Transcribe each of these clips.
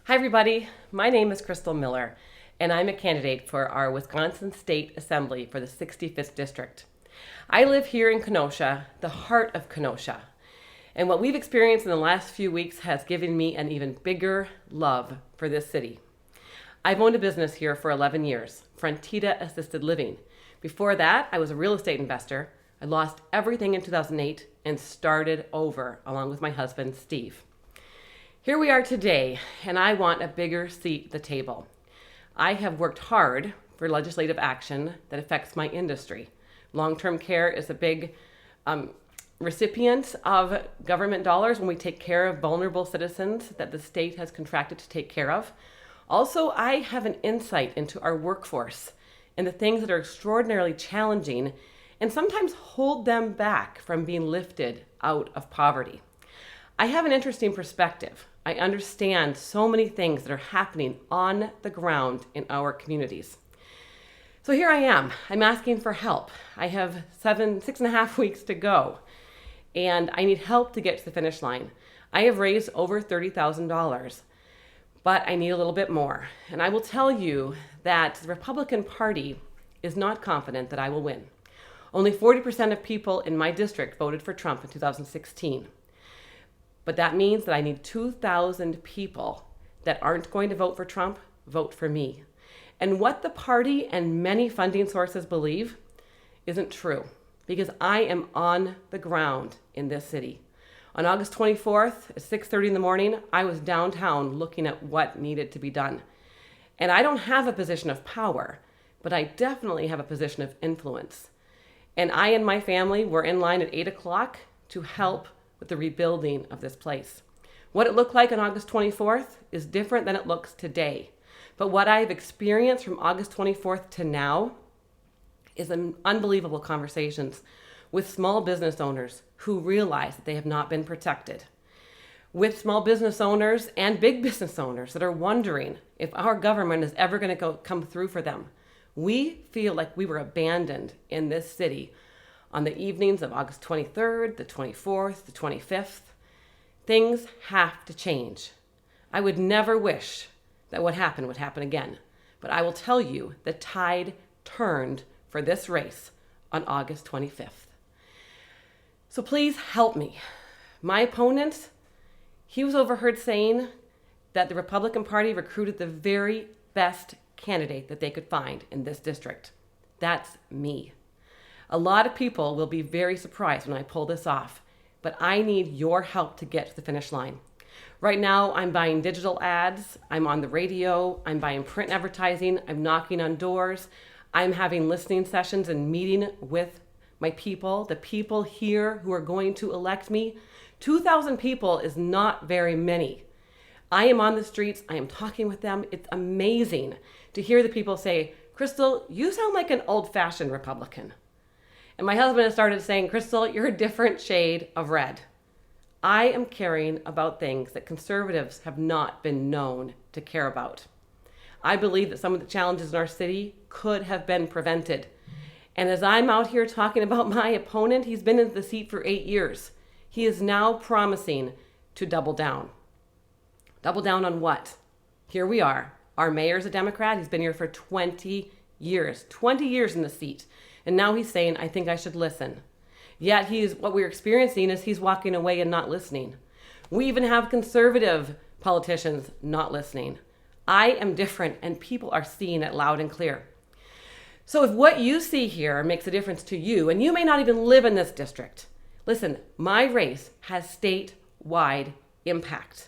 Hi, everybody. My name is Crystal Miller, and I'm a candidate for our Wisconsin State Assembly for the 65th District. I live here in Kenosha, the heart of Kenosha, and what we've experienced in the last few weeks has given me an even bigger love for this city. I've owned a business here for 11 years, Frontida Assisted Living. Before that, I was a real estate investor. I lost everything in 2008 and started over along with my husband, Steve. Here we are today, and I want a bigger seat at the table. I have worked hard for legislative action that affects my industry. Long-term care is a big recipient of government dollars when we take care of vulnerable citizens that the state has contracted to take care of. Also, I have an insight into our workforce and the things that are extraordinarily challenging and sometimes hold them back from being lifted out of poverty. I have an interesting perspective. I understand so many things that are happening on the ground in our communities. So here I am. I'm asking for help. I have 6.5 weeks to go, and I need help to get to the finish line. I have raised over $30,000, but I need a little bit more. And I will tell you that the Republican Party is not confident that I will win. Only 40% of people in my district voted for Trump in 2016. But that means that I need 2,000 people that aren't going to vote for Trump, vote for me. And what the party and many funding sources believe isn't true, because I am on the ground in this city. On August 24th at 6:30 in the morning, I was downtown looking at what needed to be done. And I don't have a position of power, but I definitely have a position of influence. And I and my family were in line at 8 o'clock to help with the rebuilding of this place. What it looked like on August 24th is different than it looks today. But what I've experienced from August 24th to now is unbelievable conversations with small business owners who realize that they have not been protected. With small business owners and big business owners that are wondering if our government is ever going to come through for them. We feel like we were abandoned in this city on the evenings of August 23rd, the 24th, the 25th. Things have to change. I would never wish that what happened would happen again, but I will tell you the tide turned for this race on August 25th. So please help me. My opponent, he was overheard saying that the Republican Party recruited the very best candidate that they could find in this district. That's me. A lot of people will be very surprised when I pull this off, but I need your help to get to the finish line. Right now, I'm buying digital ads, I'm on the radio, I'm buying print advertising, I'm knocking on doors, I'm having listening sessions and meeting with my people, the people here who are going to elect me. 2,000 people is not very many. I am on the streets, I am talking with them. It's amazing to hear the people say, "Crystal, you sound like an old-fashioned Republican." And my husband has started saying, "Crystal, you're a different shade of red." I am caring about things that conservatives have not been known to care about. I believe that some of the challenges in our city could have been prevented. And as I'm out here talking about my opponent, he's been in the seat for 8 years. He is now promising to double down. Double down on what? Here we are. Our mayor's a Democrat. He's been here for 20 years. 20 years in the seat. And now he's saying, "I think I should listen." Yet what we're experiencing is he's walking away and not listening. We even have conservative politicians not listening. I am different, and people are seeing it loud and clear. So if what you see here makes a difference to you, and you may not even live in this district, listen, my race has statewide impact.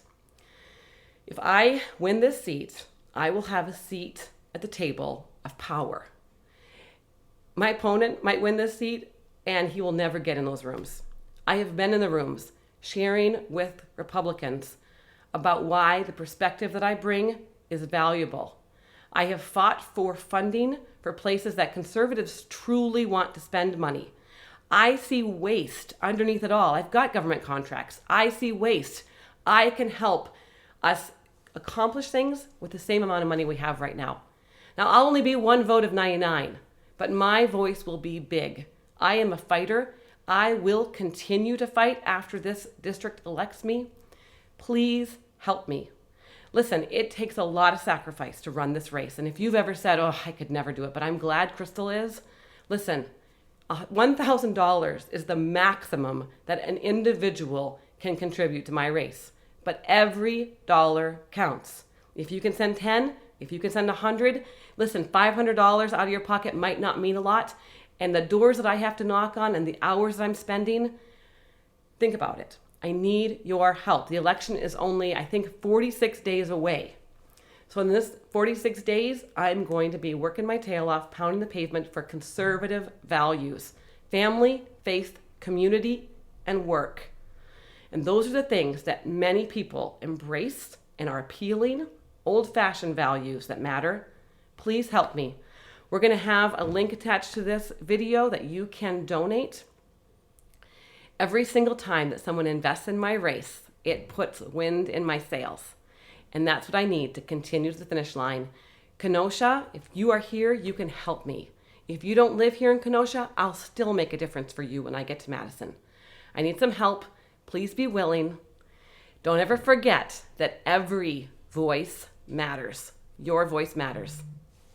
If I win this seat, I will have a seat at the table of power. My opponent might win this seat, and he will never get in those rooms. I have been in the rooms sharing with Republicans about why the perspective that I bring is valuable. I have fought for funding for places that conservatives truly want to spend money. I see waste underneath it all. I've got government contracts. I see waste. I can help us accomplish things with the same amount of money we have right now. Now, I'll only be one vote of 99, but my voice will be big. I am a fighter. I will continue to fight after this district elects me. Please help me. Listen, it takes a lot of sacrifice to run this race. And if you've ever said, oh, I could never do it, but I'm glad Crystal is, listen, $1,000 is the maximum that an individual can contribute to my race. But every dollar counts. If you can send 10, if you can send 100, listen, $500 out of your pocket might not mean a lot. And the doors that I have to knock on and the hours that I'm spending, think about it. I need your help. The election is only, I think, 46 days away. So in this 46 days, I'm going to be working my tail off, pounding the pavement for conservative values: family, faith, community, and work. And those are the things that many people embrace and are appealing, old-fashioned values that matter. Please help me. We're going to have a link attached to this video that you can donate. Every single time that someone invests in my race, it puts wind in my sails. And that's what I need to continue to the finish line. Kenosha, if you are here, you can help me. If you don't live here in Kenosha, I'll still make a difference for you when I get to Madison. I need some help. Please be willing. Don't ever forget that every voice matters. Your voice matters.